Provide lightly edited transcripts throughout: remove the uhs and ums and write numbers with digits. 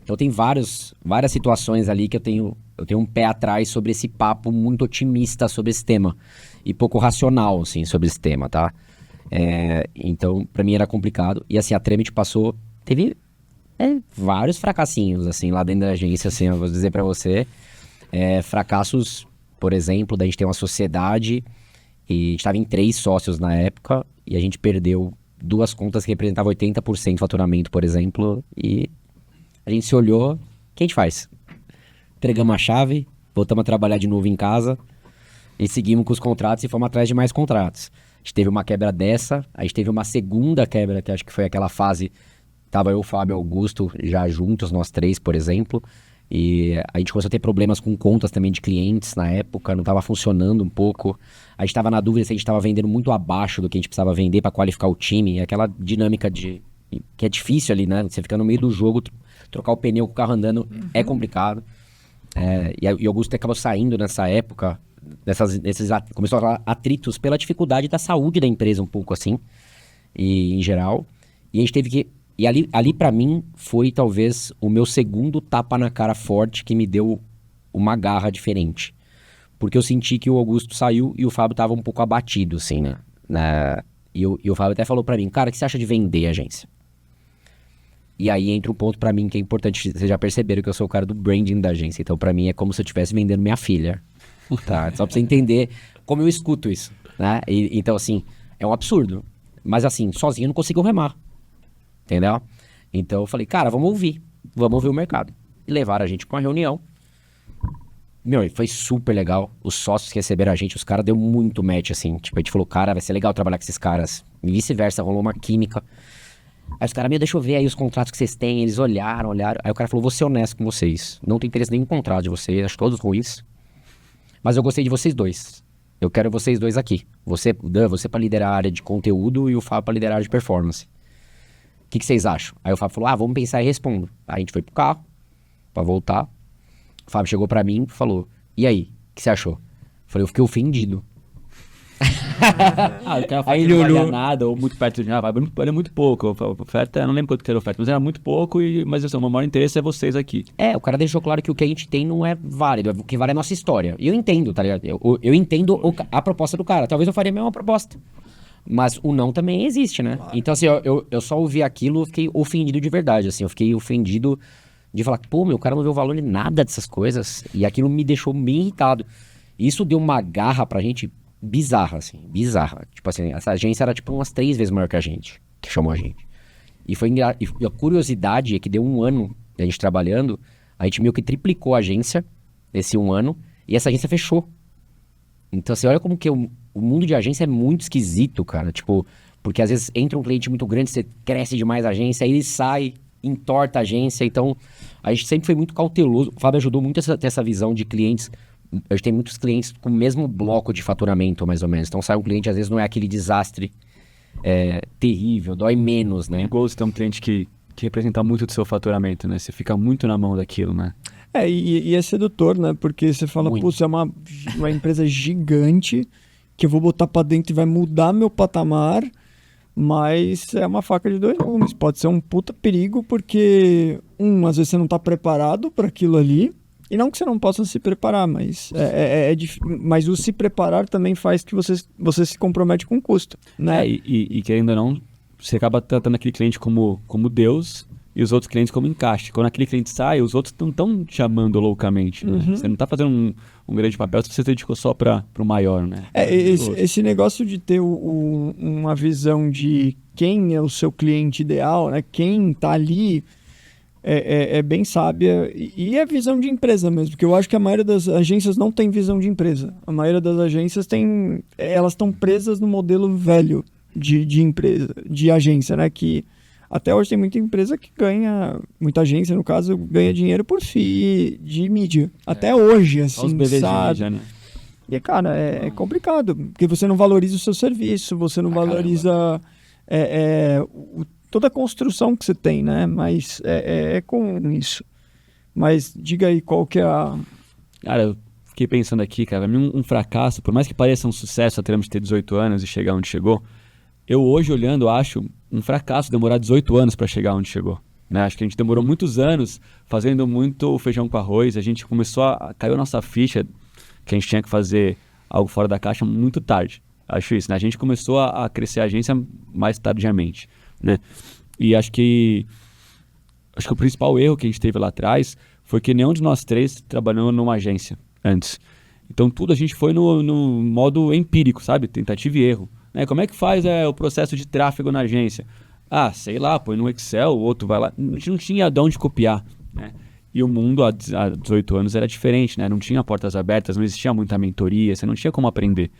Então tem várias situações ali que eu tenho um pé atrás sobre esse papo muito otimista sobre esse tema. E pouco racional, assim, sobre esse tema, tá? Então, pra mim era complicado. E assim, a Tremit teve vários fracassinhos, assim, lá dentro da agência, assim, eu vou dizer pra você. Fracassos, por exemplo, da gente ter uma sociedade e a gente estava em 3 sócios na época e a gente perdeu 2 contas que representavam 80% do faturamento, por exemplo, e a gente se olhou, o que a gente faz? Entregamos a chave, voltamos a trabalhar de novo em casa e seguimos com os contratos e fomos atrás de mais contratos. A gente teve uma quebra dessa, a gente teve uma segunda quebra, que acho que foi aquela fase, tava eu, o Fábio e o Augusto já juntos, nós 3, por exemplo, e a gente começou a ter problemas com contas também de clientes na época, não estava funcionando um pouco. A gente estava na dúvida se a gente estava vendendo muito abaixo do que a gente precisava vender para qualificar o time, aquela dinâmica que é difícil ali, né? Você fica no meio do jogo, trocar o pneu com o carro andando é complicado. E o Augusto acabou saindo nessa época, começou a falar atritos pela dificuldade da saúde da empresa um pouco assim, e em geral. E a gente teve que... E ali para mim foi talvez o meu segundo tapa na cara forte que me deu uma garra diferente. Porque eu senti que o Augusto saiu e o Fábio tava um pouco abatido, assim, né? E o Fábio até falou pra mim, cara, o que você acha de vender a agência? E aí entra um ponto pra mim que é importante, vocês já perceberam que eu sou o cara do branding da agência. Então pra mim é como se eu estivesse vendendo minha filha, tá? Só pra você entender como eu escuto isso, né? Então assim, é um absurdo. Mas assim, sozinho eu não consigo remar. Entendeu? Então eu falei, cara, vamos ouvir o mercado. E levaram a gente pra uma reunião. Meu, foi super legal. Os sócios que receberam a gente, os caras deu muito match, assim. Tipo, a gente falou, cara, vai ser legal trabalhar com esses caras. E vice-versa, rolou uma química. Aí os caras, deixa eu ver aí os contratos que vocês têm. Eles olharam. Aí o cara falou, vou ser honesto com vocês. Não tenho interesse em nenhum contrato de vocês, acho todos ruins. Mas eu gostei de vocês dois. Eu quero vocês dois aqui. Você, Dan, você pra liderar a área de conteúdo e o Fábio pra liderar a área de performance. O que vocês acham? Aí o Fábio falou, vamos pensar e respondo. Aí a gente foi pro carro, pra voltar. O Fábio chegou pra mim e falou, e aí, o que você achou? Eu falei, eu fiquei ofendido. O cara aí ele não olhou nada, ou muito perto de era muito pouco. A oferta, eu não lembro quanto que era a oferta, mas era muito pouco, mas assim, o maior interesse é vocês aqui. O cara deixou claro que o que a gente tem não é válido, o que vale é a nossa história. E eu entendo, tá ligado? Eu entendo a proposta do cara, talvez eu faria a mesma proposta. Mas o não também existe, né? Claro. Então, assim, eu só ouvi aquilo, eu fiquei ofendido de verdade, assim. Eu fiquei ofendido de falar, pô, meu cara não vê o valor em nada dessas coisas. E aquilo me deixou bem irritado. Isso deu uma garra pra gente bizarra, assim, bizarra. Tipo assim, essa agência era tipo umas 3 vezes maior que a gente, que chamou a gente. E a curiosidade é que deu 1 ano a gente trabalhando, a gente meio que triplicou a agência nesse 1 ano, e essa agência fechou. Então, você olha como que o mundo de agência é muito esquisito, cara. Tipo, porque às vezes entra um cliente muito grande, você cresce demais a agência, aí ele sai, entorta a agência. Então, a gente sempre foi muito cauteloso. O Fábio ajudou muito a ter essa visão de clientes. A gente tem muitos clientes com o mesmo bloco de faturamento, mais ou menos. Então, sai um cliente, às vezes não é aquele desastre terrível, dói menos, né? Igual você tem um cliente que representa muito do seu faturamento, né? Você fica muito na mão daquilo, né? E é sedutor, né? Porque você fala, pô, você é uma empresa gigante que eu vou botar pra dentro e vai mudar meu patamar, mas é uma faca de 2 gumes. Pode ser um puta perigo, porque, às vezes você não tá preparado para aquilo ali, e não que você não possa se preparar, mas mas o se preparar também faz que você se compromete com o custo, né? E querendo ou não, você acaba tratando aquele cliente como Deus e os outros clientes como encaixe. Quando aquele cliente sai, os outros não estão chamando loucamente, né? Você não está fazendo um grande papel se você se dedicou só para o maior, né? Esse negócio de ter uma visão de quem é o seu cliente ideal, né? Quem está ali é bem sábia, e é visão de empresa mesmo, porque eu acho que a maioria das agências não tem visão de empresa. A maioria das agências elas estão presas no modelo velho de empresa, de agência, né? Que até hoje tem muita empresa que muita agência, no caso, ganha dinheiro por FII de mídia. Até hoje, assim, sabe? Mídia, né? E, cara, é complicado, porque você não valoriza o seu serviço, você não valoriza toda a construção que você tem, né? Mas é com isso. Mas diga aí qual que é a... Cara, eu fiquei pensando aqui, cara, pra mim um fracasso, por mais que pareça um sucesso a termos de ter 18 anos e chegar onde chegou, eu hoje olhando acho um fracasso demorar 18 anos para chegar onde chegou. né? Acho que a gente demorou muitos anos fazendo muito feijão com arroz. A gente caiu a nossa ficha que a gente tinha que fazer algo fora da caixa muito tarde. Acho isso, né? A gente começou a crescer a agência mais tardiamente, né? E acho que o principal erro que a gente teve lá atrás foi que nenhum de nós três trabalhou numa agência antes. Então tudo a gente foi no modo empírico, sabe? Tentativa e erro, né? Como é que faz o processo de tráfego na agência? Ah, sei lá, põe no Excel, o outro vai lá. A gente não tinha de onde copiar, né? E o mundo há 18 anos era diferente, né? Não tinha portas abertas, não existia muita mentoria, você não tinha como aprender.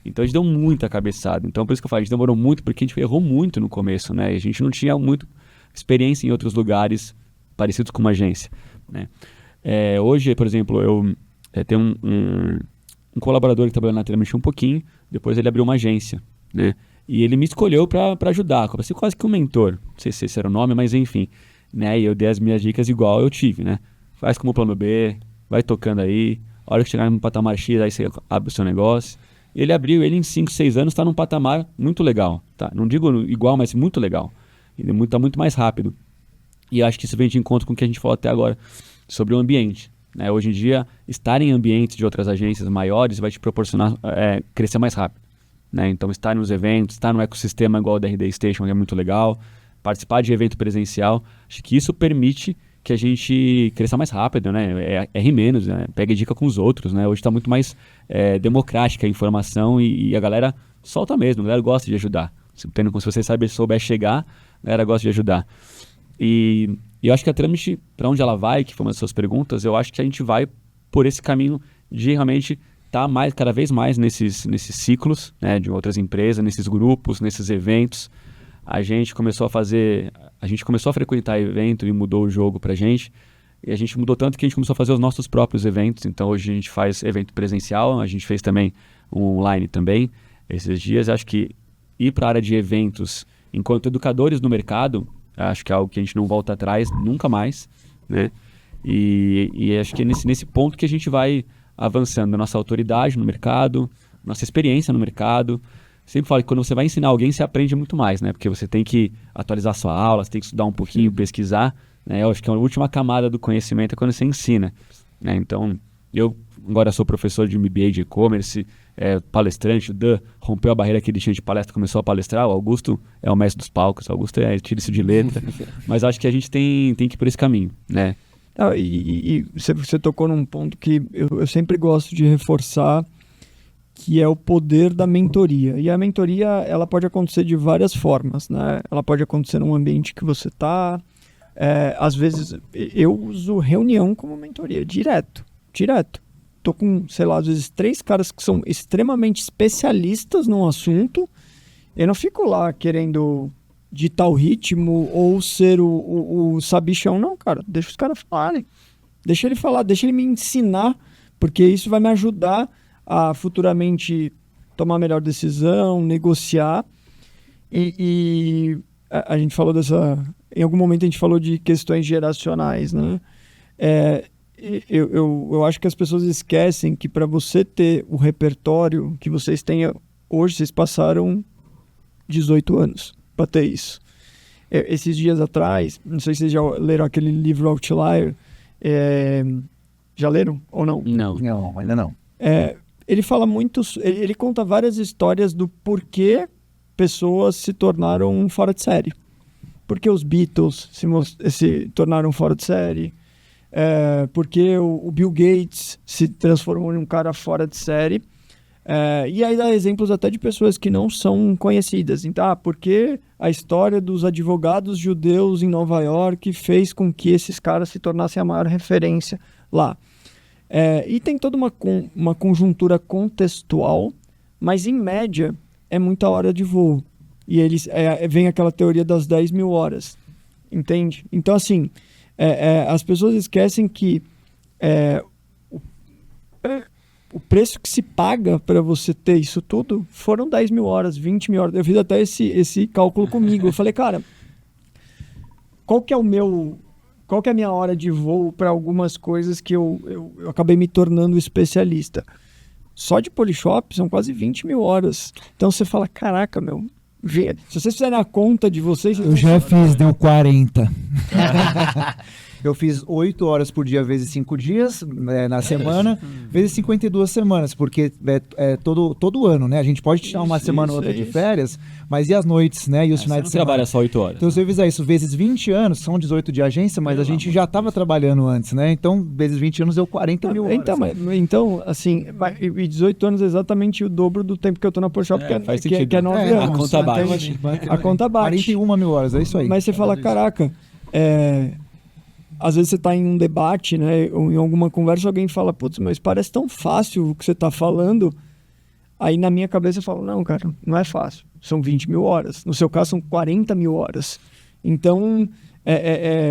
Então a gente deu muita cabeçada. Então por isso que eu falo, a gente demorou muito porque a gente errou muito no começo, né? E a gente não tinha muito experiência em outros lugares parecidos com uma agência, né? Hoje, por exemplo, eu tenho um colaborador que trabalhou na Tramit um pouquinho, depois ele abriu uma agência, né? E ele me escolheu para ajudar, como assim, quase que um mentor. Não sei se esse era o nome, mas enfim, né? E eu dei as minhas dicas igual eu tive, né? Faz como plano B, vai tocando aí, a hora que chegar no patamar X, aí você abre o seu negócio. Ele abriu, ele em 5, 6 anos está num patamar muito legal, tá? Não digo igual, mas muito legal. Ele está muito mais rápido. E acho que isso vem de encontro com o que a gente falou até agora sobre o ambiente, né? Hoje em dia, estar em ambientes de outras agências maiores vai te proporcionar crescer mais rápido, né? Então, estar nos eventos, estar no ecossistema igual o da RD Station, que é muito legal, participar de evento presencial, acho que isso permite que a gente cresça mais rápido, né? Erre menos, né? Pegue dica com os outros, né? Hoje está muito mais democrática a informação e a galera solta mesmo, a galera gosta de ajudar. Se você souber chegar, a galera gosta de ajudar. E eu acho que a Tramit, para onde ela vai, que foi uma das suas perguntas, eu acho que a gente vai por esse caminho de realmente estar cada vez mais nesses ciclos, né? De outras empresas, nesses grupos, nesses eventos. A gente começou a frequentar evento e mudou o jogo pra gente. E a gente mudou tanto que a gente começou a fazer os nossos próprios eventos. Então hoje a gente faz evento presencial, a gente fez também um online também. Esses dias acho que ir para a área de eventos enquanto educadores no mercado, acho que é algo que a gente não volta atrás nunca mais, né? E acho que é nesse ponto que a gente vai avançando a nossa autoridade no mercado, nossa experiência no mercado. Sempre falo que quando você vai ensinar alguém, você aprende muito mais, né? Porque você tem que atualizar sua aula, você tem que estudar um pouquinho, pesquisar, né? Eu acho que a última camada do conhecimento é quando você ensina, né? Então, eu agora sou professor de MBA de e-commerce, palestrante, o Dan rompeu a barreira que ele tinha de palestra, começou a palestrar, o Augusto é o mestre dos palcos, o Augusto tira isso de letra, mas acho que a gente tem que ir por esse caminho, né? E você tocou num ponto que eu sempre gosto de reforçar, que é o poder da mentoria. E a mentoria, ela pode acontecer de várias formas, né? Ela pode acontecer num ambiente que você está. Às vezes, eu uso reunião como mentoria, direto. Tô com, sei lá, às vezes 3 caras que são extremamente especialistas num assunto. Eu não fico lá querendo ditar o ritmo ou ser o sabichão. Não, cara, deixa os caras falarem. Deixa ele falar, deixa ele me ensinar, porque isso vai me ajudar a futuramente tomar a melhor decisão, negociar. E a gente falou em algum momento a gente falou de questões geracionais, né? Eu acho que as pessoas esquecem que para você ter o repertório que vocês têm hoje, vocês passaram 18 anos para ter isso. Esses dias atrás, não sei se vocês já leram aquele livro Outlier, já leram ou não? Não, ainda não. Ele fala muito, ele conta várias histórias do porquê pessoas se tornaram fora de série. Porque os Beatles se tornaram fora de série. Porque o Bill Gates se transformou em um cara fora de série. E aí dá exemplos até de pessoas que não são conhecidas. Então, porque a história dos advogados judeus em Nova York fez com que esses caras se tornassem a maior referência lá. E tem toda uma conjuntura contextual, mas em média é muita hora de voo. E vem aquela teoria das 10 mil horas, entende? Então, assim, as pessoas esquecem que o preço que se paga para você ter isso tudo foram 10 mil horas, 20 mil horas. Eu fiz até esse cálculo comigo. Eu falei, cara, qual que é a minha hora de voo para algumas coisas que eu acabei me tornando especialista? Só de Polishop são quase 20 mil horas. Então você fala, caraca, meu, Se vocês fizerem a conta de vocês... Eu já fiz, deu 40. Eu fiz 8 horas por dia vezes 5 dias na semana, vezes 52 semanas, porque é todo ano, né? A gente pode tirar uma semana ou outra de férias, mas e as noites, né? E os finais de semana? Trabalha só 8 horas. Então, se você fizer isso vezes 20 anos, são 18 de agência, mas a gente já estava trabalhando antes, né? Então, vezes 20 anos deu 40 mil horas. Então, assim, e 18 anos é exatamente o dobro do tempo que eu tô na Polshop, faz sentido. que é 9 anos. A conta bate. A conta bate. 41 mil horas, é isso aí. Mas você fala, caraca, às vezes você está em um debate, né, ou em alguma conversa, alguém fala, putz, mas parece tão fácil o que você está falando. Aí na minha cabeça eu falo, não, cara, não é fácil. São 20 mil horas. No seu caso, são 40 mil horas. Então,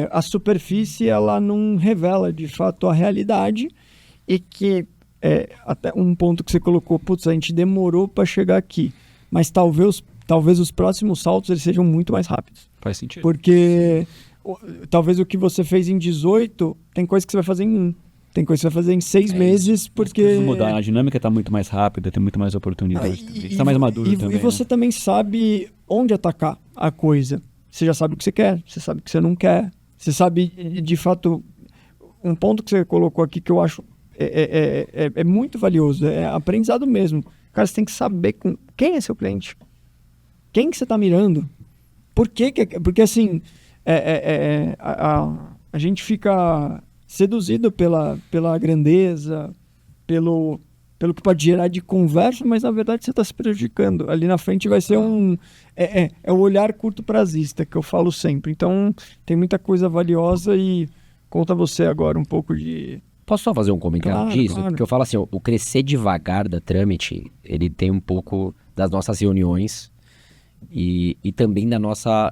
a superfície, ela não revela, de fato, a realidade. E que, até um ponto que você colocou, putz, a gente demorou para chegar aqui. Mas talvez os próximos saltos eles sejam muito mais rápidos. Faz sentido. Porque... talvez o que você fez em 18, tem coisa que você vai fazer em 1. Tem coisa que você vai fazer em 6 meses, porque... Mudar, a dinâmica está muito mais rápida, tem muito mais oportunidade. Você está mais maduro também. E você também sabe onde atacar a coisa. Você já sabe o que você quer, você sabe o que você não quer. Você sabe, de fato, um ponto que você colocou aqui que eu acho muito valioso, é aprendizado mesmo. Cara, você tem que saber quem é seu cliente. Quem que você está mirando. Por quê? Porque, assim... a gente fica seduzido pela grandeza, pelo que pode gerar de conversa, mas na verdade você está se prejudicando. Ali na frente vai ser o olhar curto prazista que eu falo sempre. Então tem muita coisa valiosa e conta você agora um pouco de... Posso só fazer um comentário disso? Claro. Porque eu falo assim, o crescer devagar da Trâmite, ele tem um pouco das nossas reuniões e também da nossa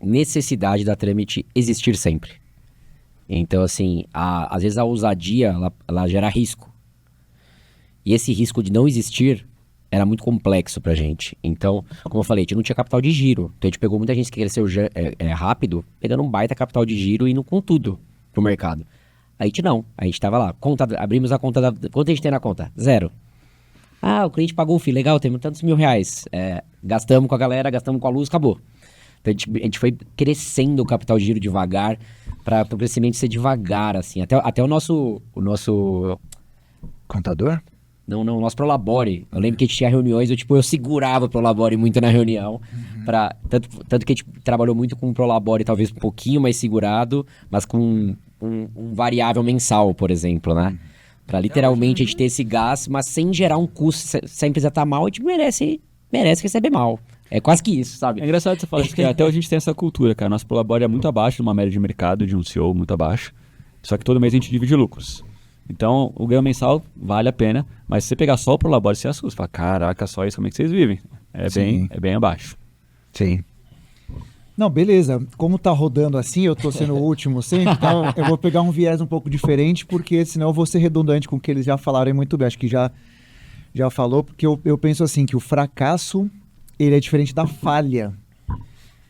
necessidade da Trâmite existir sempre. Então, assim, às vezes a ousadia, ela gera risco. E esse risco de não existir era muito complexo pra gente. Então, como eu falei, a gente não tinha capital de giro. Então a gente pegou muita gente que cresceu rápido, pegando um baita capital de giro e indo com tudo pro mercado. A gente não. A gente tava lá, abrimos a conta quanto a gente tem na conta? 0. Ah, o cliente pagou o FII, legal, temos tantos mil-reais. Gastamos com a galera, gastamos com a luz, acabou. Então a gente foi crescendo o capital de giro devagar, para o crescimento ser devagar, assim. Até o nosso... Contador? Não, o nosso Prolabore. Eu lembro que a gente tinha reuniões, eu segurava o Prolabore muito na reunião. Tanto que a gente trabalhou muito com o Prolabore, talvez um pouquinho mais segurado, mas com um variável mensal, por exemplo, né? Para literalmente a gente ter esse gás, mas sem gerar um custo, sem precisar estar mal, a gente merece receber mal. É quase que isso, sabe? É engraçado você falar isso, porque até hoje a gente tem essa cultura, cara. Nosso Prolabore é muito abaixo de uma média de mercado, de um CEO muito abaixo. Só que todo mês a gente divide lucros. Então, o ganho mensal vale a pena, mas se você pegar só o Prolabore, você assusta. Você fala, caraca, só isso, como é que vocês vivem? É bem abaixo. Sim. Não, beleza. Como tá rodando assim, eu tô sendo o último sempre, então eu vou pegar um viés um pouco diferente, porque senão eu vou ser redundante com o que eles já falaram muito bem. Acho que já falou, porque eu penso assim, que o fracasso, ele é diferente da falha.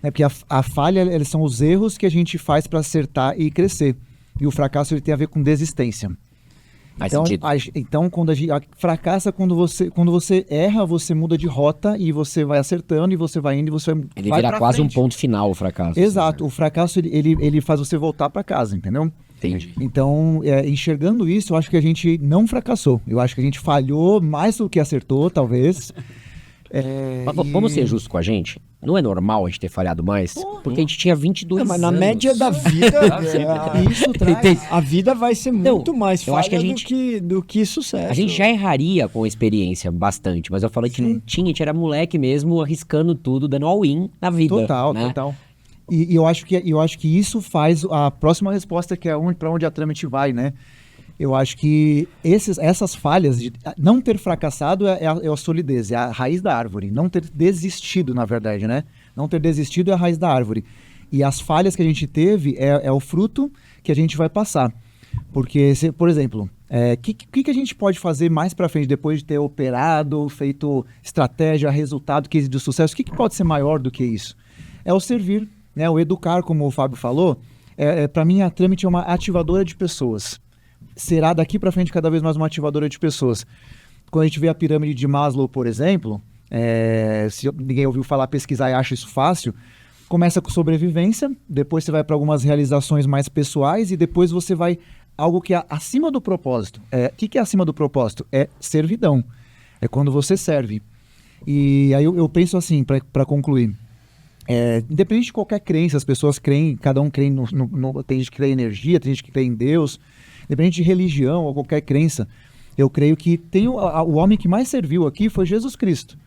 Porque a falha, eles são os erros que a gente faz para acertar e crescer. E o fracasso, ele tem a ver com desistência. Então, quando a gente fracassa, quando você erra, você muda de rota e você vai acertando e você vai indo e você vai Ele vira quase frente. Um ponto final, o fracasso. Exato. Assim, né? O fracasso, ele faz você voltar para casa, entendeu? Entendi. Então, enxergando isso, eu acho que a gente não fracassou. Eu acho que a gente falhou mais do que acertou, talvez. Mas vamos ser justos com a gente? Não é normal a gente ter falhado mais? Porque a gente tinha 22 mas anos. Na média da vida, isso traz... A vida vai ser muito mais falha do que sucesso. A gente já erraria com a experiência bastante, mas eu falei que não tinha, a gente era moleque mesmo, arriscando tudo, dando all-in na vida. Total. E eu acho que isso faz a próxima resposta, que é para onde a Trâmite vai, né? Eu acho que essas falhas de não ter fracassado é a solidez, é a raiz da árvore. Não ter desistido, na verdade, né? Não ter desistido é a raiz da árvore. E as falhas que a gente teve é o fruto que a gente vai passar. Porque, por exemplo, que a gente pode fazer mais para frente, depois de ter operado, feito estratégia, resultado, case de sucesso? O que pode ser maior do que isso? É o servir, né? O educar, como o Fábio falou. Para mim, a Trâmite é uma ativadora de pessoas. Será daqui para frente cada vez mais uma ativadora de pessoas. Quando a gente vê a pirâmide de Maslow, por exemplo, Se ninguém ouviu falar, pesquisar e acha isso fácil, começa com sobrevivência, depois você vai para algumas realizações mais pessoais e depois você vai algo que é acima do propósito. O que é acima do propósito? É servidão. É quando você serve. E aí eu penso assim, para concluir. Independente de qualquer crença, as pessoas creem, cada um crê tem gente que crê em energia, tem gente que crê em Deus, independente de religião ou qualquer crença, eu creio que o homem que mais serviu aqui foi Jesus Cristo.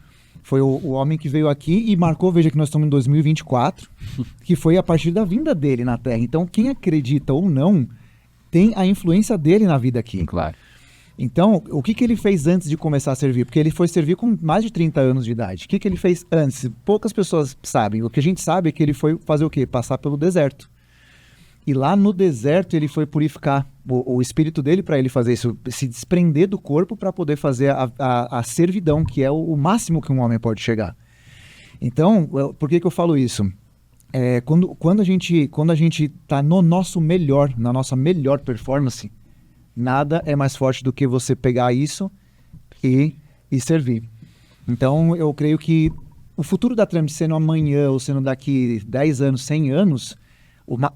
Foi o homem que veio aqui e marcou, veja que nós estamos em 2024, que foi a partir da vinda dele na Terra. Então, quem acredita ou não, tem a influência dele na vida aqui. Claro. Então, o que ele fez antes de começar a servir? Porque ele foi servir com mais de 30 anos de idade. O que ele fez antes? Poucas pessoas sabem. O que a gente sabe é que ele foi fazer o quê? Passar pelo deserto. E lá no deserto ele foi purificar o espírito dele para ele fazer isso, se desprender do corpo para poder fazer a servidão, que é o máximo que um homem pode chegar. Então, por que eu falo isso? Quando a gente está no nosso melhor, na nossa melhor performance, nada é mais forte do que você pegar isso e servir. Então, eu creio que o futuro da Tramit, sendo amanhã ou sendo daqui 10 anos, 100 anos,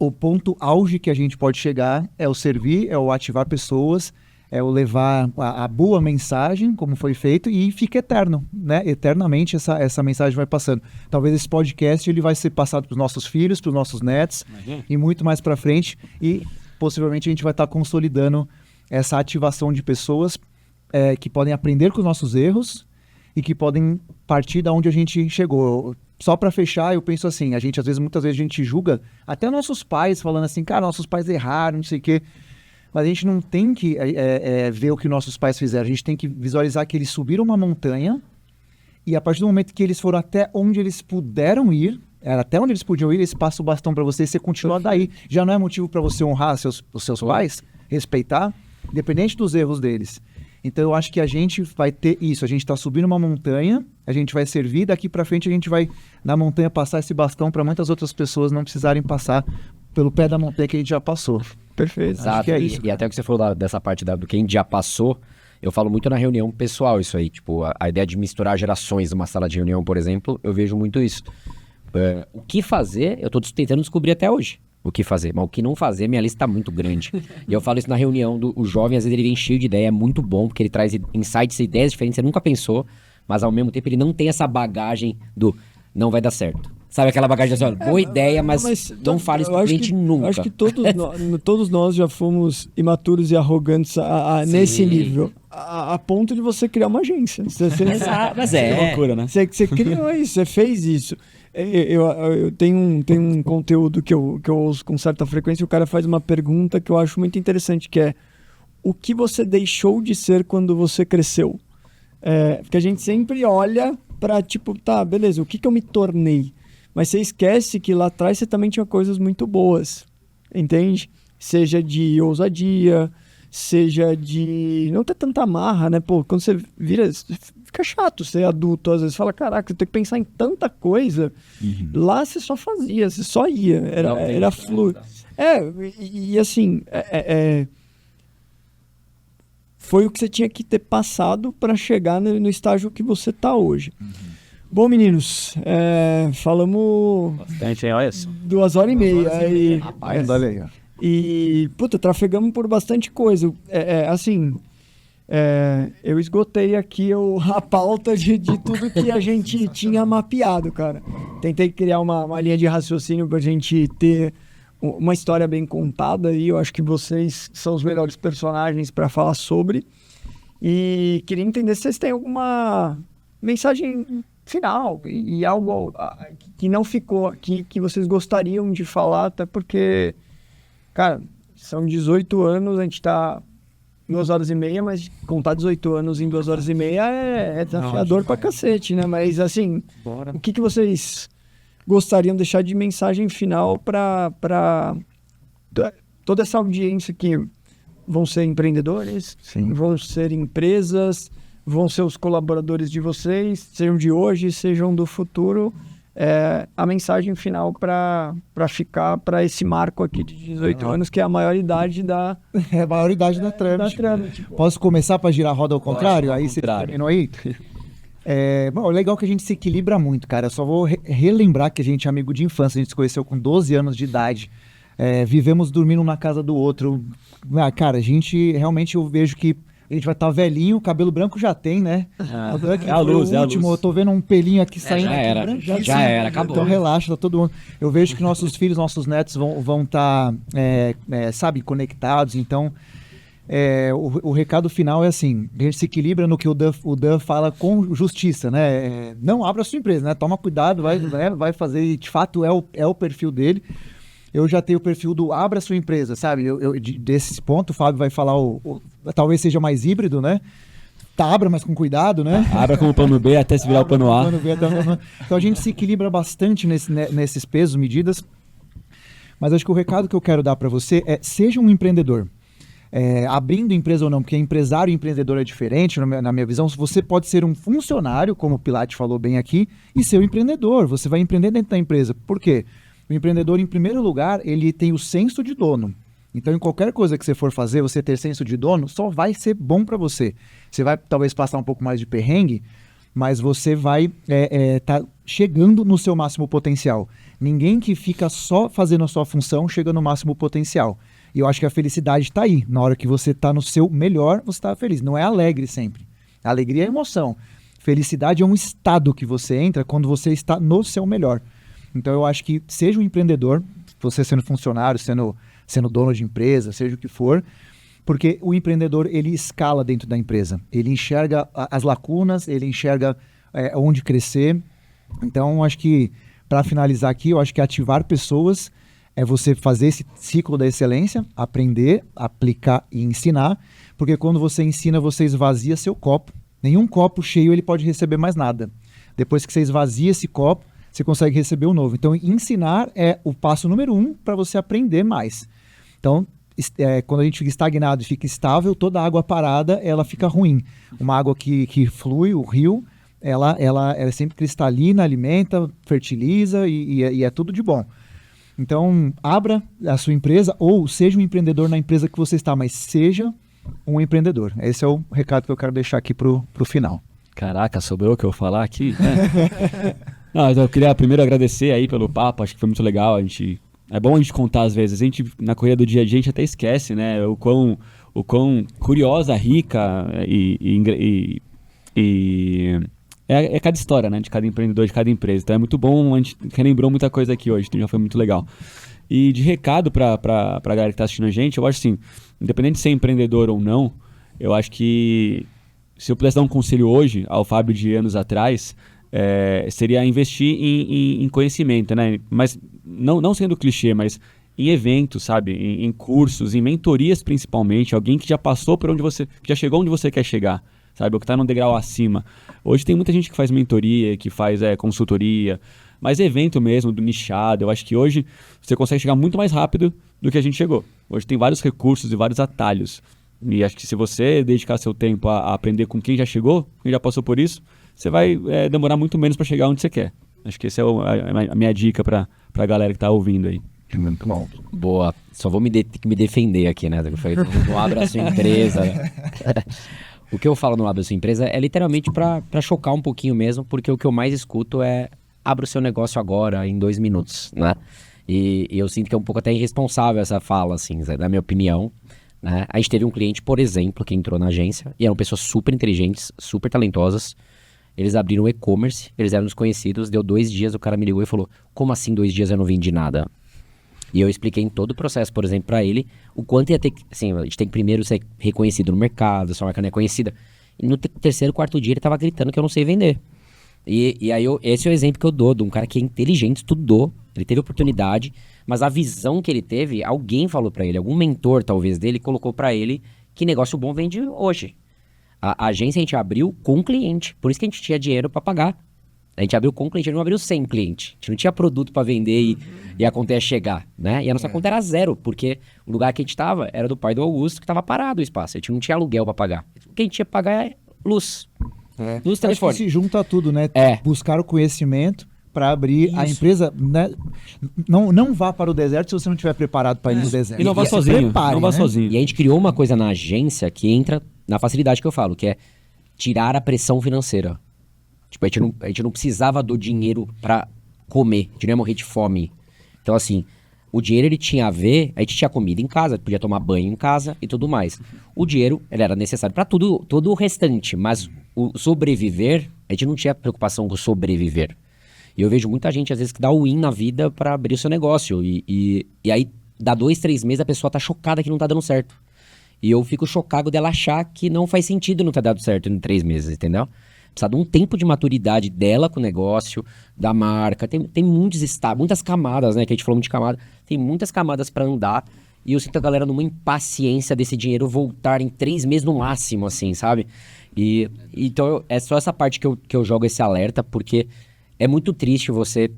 o ponto auge que a gente pode chegar é o servir, é o ativar pessoas, é o levar a boa mensagem, como foi feito, e fica eterno, né? Eternamente essa mensagem vai passando. Talvez esse podcast ele vai ser passado para os nossos filhos, para os nossos netos, e muito mais para frente, e possivelmente a gente vai estar consolidando essa ativação de pessoas que podem aprender com os nossos erros e que podem partir da onde a gente chegou. Só para fechar, eu penso assim, muitas vezes a gente julga até nossos pais falando assim, cara, nossos pais erraram, não sei o quê. Mas a gente não tem que ver o que nossos pais fizeram. A gente tem que visualizar que eles subiram uma montanha e a partir do momento que eles foram até onde eles puderam ir, até onde eles podiam ir, eles passam o bastão para você e você continua daí. Já não é motivo para você honrar os seus pais, respeitar, independente dos erros deles. Então eu acho que a gente vai ter isso, a gente está subindo uma montanha, a gente vai servir, daqui para frente a gente vai na montanha passar esse bastão para muitas outras pessoas não precisarem passar pelo pé da montanha que a gente já passou. Perfeito. Exato, que é isso, e até o que você falou dessa parte do que a gente já passou, eu falo muito na reunião pessoal isso aí, tipo, a ideia de misturar gerações numa sala de reunião, por exemplo, eu vejo muito isso. O que fazer, eu tô tentando descobrir até hoje. O que fazer, mas o que não fazer, minha lista tá muito grande. E eu falo isso na reunião, o jovem às vezes ele vem cheio de ideia, é muito bom, porque ele traz insights e ideias diferentes, você nunca pensou, mas ao mesmo tempo ele não tem essa bagagem do não vai dar certo. Sabe aquela bagagem assim, olha, boa ideia, mas não fale isso pro cliente nunca. Eu acho que todos nós já fomos imaturos e arrogantes nesse nível. A ponto de você criar uma agência. Mas é loucura, né? Você criou isso, você fez isso. Eu tenho um conteúdo que eu ouço com certa frequência, e o cara faz uma pergunta que eu acho muito interessante, que é: o que você deixou de ser quando você cresceu? Porque a gente sempre olha pra, tipo, tá, beleza, o que eu me tornei? Mas você esquece que lá atrás você também tinha coisas muito boas, entende? Seja de ousadia, seja de não ter tanta marra, né? Pô, quando você vira, fica chato ser adulto, às vezes fala, caraca, eu tenho que pensar em tanta coisa. Lá você só fazia, você só ia, era fluido. E assim, foi o que você tinha que ter passado para chegar no estágio que você tá hoje. Bom, meninos, falamos Bastante, hein? Olha só. 2h30. Rapaz, olha aí, ó. E, puta, trafegamos por bastante coisa. Eu esgotei aqui a pauta de tudo que a gente tinha mapeado, cara. Tentei criar uma linha de raciocínio pra gente ter uma história bem contada e eu acho que vocês são os melhores personagens para falar sobre. E queria entender se vocês têm alguma mensagem final e algo que não ficou aqui, que vocês gostariam de falar, até porque, cara, são 18 anos, a gente tá 2h30, mas contar 18 anos em 2h30 é desafiador pra cacete, né? Mas assim, Bora. o que vocês gostariam de deixar de mensagem final para toda essa audiência que vão ser empreendedores, Sim. vão ser empresas, vão ser os colaboradores de vocês, sejam de hoje, sejam do futuro, a mensagem final para ficar para esse marco aqui de 18 anos, que é a maioridade da É a maioridade da Tramit. Posso começar para girar a roda ao contrário? Aí você terminou aí? Bom, o legal é que a gente se equilibra muito, cara. Eu só vou relembrar que a gente é amigo de infância, a gente se conheceu com 12 anos de idade. Vivemos dormindo na casa do outro. Cara, a gente realmente, eu vejo que a gente vai estar velhinho, o cabelo branco já tem, né? É a luz, é a último, luz. eu tô vendo um pelinho aqui saindo. Já era, acabou. Então relaxa, tá todo mundo. Eu vejo que nossos filhos, nossos netos vão estar, sabe, conectados. Então, o recado final é assim, a gente se equilibra no que o Dan fala com justiça, né? Não abra a sua empresa, né? Toma cuidado, vai fazer, e de fato é o perfil dele. Eu já tenho o perfil do abra a sua empresa, sabe? Desse ponto, o Fábio vai falar, talvez seja mais híbrido, né? Abra, mas com cuidado, né? Abra como plano B até se virar o plano A. Então a gente se equilibra bastante nesses pesos, medidas. Mas acho que o recado que eu quero dar para você é, seja um empreendedor. Abrindo empresa ou não, porque empresário e empreendedor é diferente, na minha visão. Você pode ser um funcionário, como o Pilate falou bem aqui, e ser um empreendedor. Você vai empreender dentro da empresa. Por quê? O empreendedor, em primeiro lugar, ele tem o senso de dono. Então, em qualquer coisa que você for fazer, você ter senso de dono, só vai ser bom para você. Você vai, talvez, passar um pouco mais de perrengue, mas você vai tá chegando no seu máximo potencial. Ninguém que fica só fazendo a sua função chega no máximo potencial. E eu acho que a felicidade está aí. Na hora que você está no seu melhor, você está feliz. Não é alegre sempre. A alegria é emoção. Felicidade é um estado que você entra quando você está no seu melhor. Então eu acho que seja um empreendedor, você sendo funcionário, sendo dono de empresa, seja o que for, porque o empreendedor, ele escala dentro da empresa. Ele enxerga as lacunas, ele enxerga onde crescer. Então, acho que, para finalizar aqui, eu acho que ativar pessoas é você fazer esse ciclo da excelência, aprender, aplicar e ensinar, porque quando você ensina, você esvazia seu copo. Nenhum copo cheio ele pode receber mais nada. Depois que você esvazia esse copo, você consegue receber um novo. Então, ensinar é o passo número 1 para você aprender mais. Então, quando a gente fica estagnado e fica estável, toda água parada, ela fica ruim. Uma água que flui, o rio, ela é sempre cristalina, alimenta, fertiliza e é tudo de bom. Então, abra a sua empresa ou seja um empreendedor na empresa que você está, mas seja um empreendedor. Esse é o recado que eu quero deixar aqui pro final. Caraca, sobrou o que eu falar aqui? Não, eu queria primeiro agradecer aí pelo papo, acho que foi muito legal. É bom a gente contar às vezes. A gente, na corrida do dia a dia, a gente até esquece, né? O quão curiosa, rica é cada história, né? De cada empreendedor, de cada empresa. Então é muito bom, a gente relembrou muita coisa aqui hoje, então já foi muito legal. E de recado pra galera que tá assistindo a gente, eu acho assim, independente de ser empreendedor ou não, eu acho que se eu pudesse dar um conselho hoje ao Fábio de anos atrás, seria investir em conhecimento, né? Mas não sendo clichê, mas em eventos, sabe? Em cursos, em mentorias principalmente, alguém que já passou por onde você, que já chegou onde você quer chegar, sabe? Ou que está num degrau acima. Hoje tem muita gente que faz mentoria, que faz consultoria, mas evento mesmo, do nichado. Eu acho que hoje você consegue chegar muito mais rápido do que a gente chegou. Hoje tem vários recursos e vários atalhos. E acho que se você dedicar seu tempo a aprender com quem já chegou, quem já passou por isso, você vai demorar muito menos para chegar onde você quer. Acho que essa é a minha dica para a galera que está ouvindo aí. Muito bom. Boa. Só vou ter que me defender aqui, né? Não abra a sua empresa. O que eu falo no abra a sua empresa é literalmente para chocar um pouquinho mesmo, porque o que eu mais escuto é abra o seu negócio agora, em 2 minutos, né? E eu sinto que é um pouco até irresponsável essa fala, assim, na minha opinião. Né? A gente teve um cliente, por exemplo, que entrou na agência e eram pessoas super inteligentes, super talentosas. Eles abriram o e-commerce, eles eram desconhecidos, deu 2 dias, o cara me ligou e falou, como assim 2 dias eu não vendi nada? E eu expliquei em todo o processo, por exemplo, para ele, o quanto ia ter que, assim, a gente tem que primeiro ser reconhecido no mercado, sua marca não é conhecida. E no 3º, 4º dia ele tava gritando que eu não sei vender. E aí esse é o exemplo que eu dou de um cara que é inteligente, estudou, ele teve oportunidade, mas a visão que ele teve, alguém falou para ele, algum mentor talvez dele, colocou para ele que negócio bom vende hoje. A agência a gente abriu com cliente, por isso que a gente tinha dinheiro para pagar. A gente abriu com cliente, a gente não abriu sem cliente. A gente não tinha produto para vender e a conta ia chegar, né? E a nossa conta era 0, porque o lugar que a gente estava era do pai do Augusto, que estava parado o espaço. A gente não tinha aluguel para pagar. O que a gente tinha que pagar é luz. Luz, telefone. Acho que se junta tudo, né? Buscar o conhecimento para abrir a empresa, né? Não vá para o deserto se você não estiver preparado para ir no deserto. E não vá sozinho. Não vá sozinho. E a gente criou uma coisa na agência que entra na facilidade que eu falo, que é tirar a pressão financeira. Tipo, a gente não precisava do dinheiro pra comer, a gente não ia morrer de fome. Então, assim, o dinheiro ele tinha a ver, a gente tinha comida em casa, podia tomar banho em casa e tudo mais. O dinheiro, ele era necessário pra tudo, todo o restante, mas o sobreviver, a gente não tinha preocupação com sobreviver. E eu vejo muita gente, às vezes, que dá win na vida pra abrir o seu negócio. E aí, dá 2, 3 meses, a pessoa tá chocada que não tá dando certo. E eu fico chocado dela achar que não faz sentido não ter dado certo em 3 meses, entendeu? Precisa de um tempo de maturidade dela com o negócio, da marca. Tem muitas camadas, né? Que a gente falou muito de camada. Tem muitas camadas pra andar. E eu sinto a galera numa impaciência desse dinheiro voltar em 3 meses no máximo, assim, sabe? Então, é só essa parte que eu jogo esse alerta, porque é muito triste você...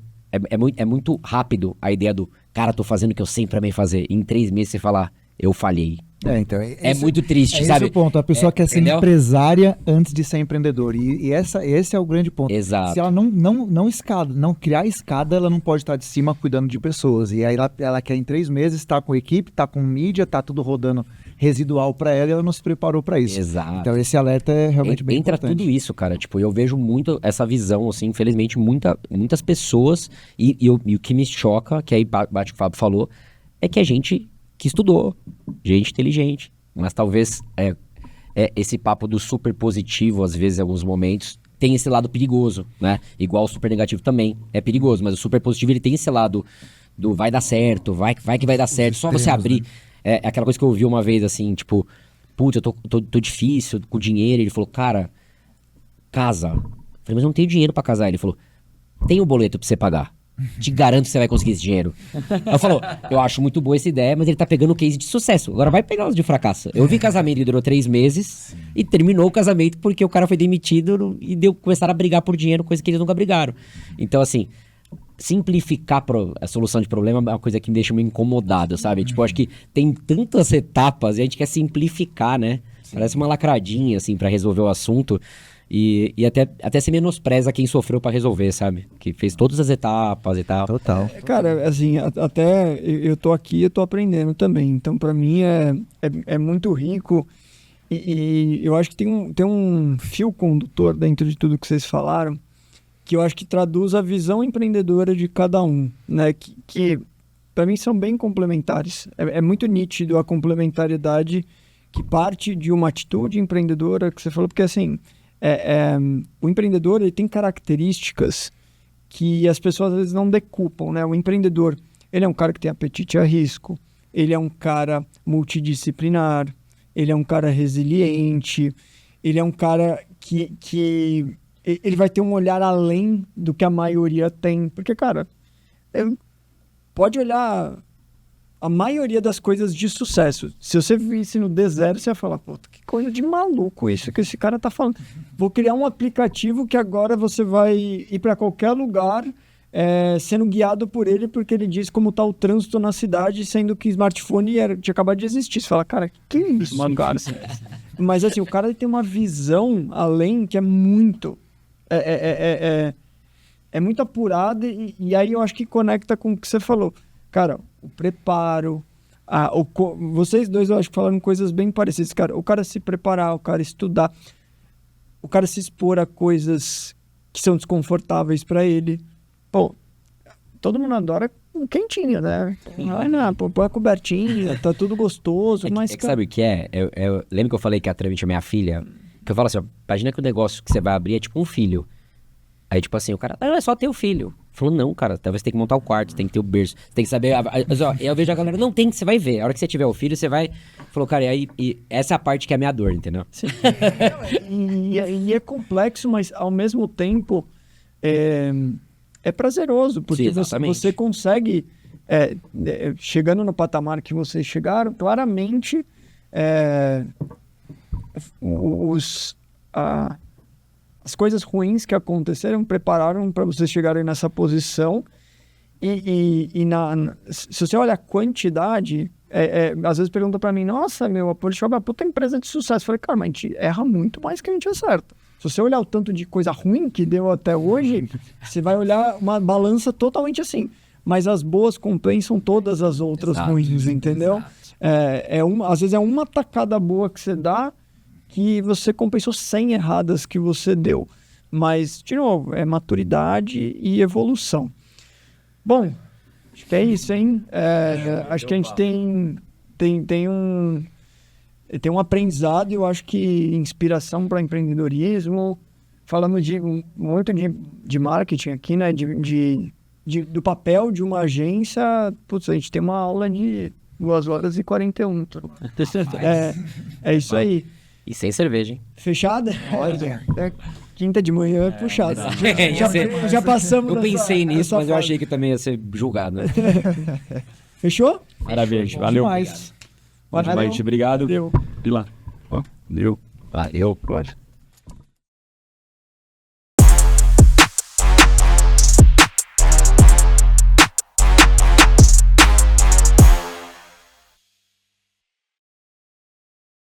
É muito rápido a ideia do... Cara, tô fazendo o que eu sempre amei fazer. E em 3 meses você falar, eu falhei. Então, É muito triste, Esse sabe? é o ponto. A pessoa quer ser entendeu? empresária antes de ser empreendedor. E esse é o grande ponto. Exato. Se ela não criar escada, ela não pode estar de cima cuidando de pessoas. E aí ela quer em 3 meses estar com equipe, estar com mídia, tá tudo rodando residual para ela e ela não se preparou para isso. Exato. Então esse alerta é realmente bem Entra importante. tudo isso, cara. Tipo, eu vejo muito essa visão, assim, infelizmente, muitas pessoas. E o que me choca, que aí bate o que o Fábio falou, é que é gente que estudou, gente inteligente. Mas talvez esse papo do super positivo, às vezes, em alguns momentos, tem esse lado perigoso, né? Igual o super negativo também é perigoso, mas o super positivo, ele tem esse lado do vai dar certo, vai que vai dar certo, só você abrir. É aquela coisa que eu ouvi uma vez, assim, tipo, putz, eu tô difícil com dinheiro. Ele falou, cara, casa. Eu falei, mas eu não tenho dinheiro pra casar. Ele falou, tem o boleto pra você pagar. Te garanto que você vai conseguir esse dinheiro. Eu falo, eu acho muito boa essa ideia, mas ele tá pegando o case de sucesso. Agora vai pegar os de fracasso. Eu vi casamento que durou 3 meses e terminou o casamento porque o cara foi demitido e começaram a brigar por dinheiro, coisa que eles nunca brigaram. Então, assim, simplificar a solução de problema é uma coisa que me deixa meio incomodado, sabe? Tipo, acho que tem tantas etapas e a gente quer simplificar, né? Parece uma lacradinha, assim, pra resolver o assunto. E até se menospreza quem sofreu pra resolver, sabe? Que fez todas as etapas e tal. Total. Cara, assim, até eu tô aqui, eu tô aprendendo também. Então, pra mim, é muito rico. E eu acho que tem um fio condutor dentro de tudo que vocês falaram, que eu acho que traduz a visão empreendedora de cada um, né? Que para mim são bem complementares. É muito nítido a complementariedade que parte de uma atitude empreendedora que você falou, porque assim, o empreendedor ele tem características que as pessoas às vezes não decupam, né? O empreendedor, ele é um cara que tem apetite a risco, ele é um cara multidisciplinar, ele é um cara resiliente, ele é um cara que ele vai ter um olhar além do que a maioria tem. Porque, cara, pode olhar a maioria das coisas de sucesso. Se você visse no D0, você ia falar, pô, que coisa de maluco isso que esse cara tá falando. Vou criar um aplicativo que agora você vai ir para qualquer lugar sendo guiado por ele, porque ele diz como tá o trânsito na cidade, sendo que smartphone tinha acabado de existir. Você fala, cara, que isso, mano, cara? Mas assim, o cara tem uma visão além que é muito... É muito apurada e aí eu acho que conecta com o que você falou. Cara, o preparo, vocês dois eu acho que falaram coisas bem parecidas. Cara, o cara se preparar, o cara estudar, o cara se expor a coisas que são desconfortáveis para ele. Pô, todo mundo adora um quentinho, né? Não, põe a cobertinha, tá tudo gostoso. Mas sabe o que é? Eu lembro que eu falei que a Tramit é minha filha? Que eu falo assim, ó, imagina que o negócio que você vai abrir é tipo um filho. Aí, tipo assim, o cara, não, é só ter o filho. Falou, não, cara, talvez você tem que montar o quarto, você tem que ter o berço, você tem que saber... eu vejo a galera, não tem, você vai ver. A hora que você tiver o filho, você vai... Falou, cara, e essa é a parte que é a minha dor, entendeu? Sim. e é complexo, mas ao mesmo tempo é prazeroso, porque Sim, você consegue, chegando no patamar que vocês chegaram, claramente as coisas ruins que aconteceram prepararam para vocês chegarem nessa posição se você olha a quantidade, às vezes pergunta para mim, nossa, a Polishop é uma puta empresa de sucesso. Eu falei, cara, mas a gente erra muito mais que a gente acerta. Se você olhar o tanto de coisa ruim que deu até hoje, você vai olhar uma balança totalmente assim. Mas as boas compensam todas as outras ruins, entendeu? Às vezes é uma tacada boa que você dá que você compensou 100 erradas que você deu. Mas, de novo, é maturidade e evolução. Bom, acho que é isso, hein? Acho que a gente tem um aprendizado, eu acho que inspiração para empreendedorismo. Falamos muito de marketing aqui, né? Do papel de uma agência. Putz, a gente tem uma aula de 2h41. É isso aí. E sem cerveja, hein? Fechada? Quinta de manhã é puxada. Ia ser- Já passamos. Eu pensei nisso, mas eu fase. achei que também ia ser julgado. Né? Fechou? Maravilha, gente. Valeu. Demais. Bom demais, gente. Obrigado. Valeu. Vila. Valeu.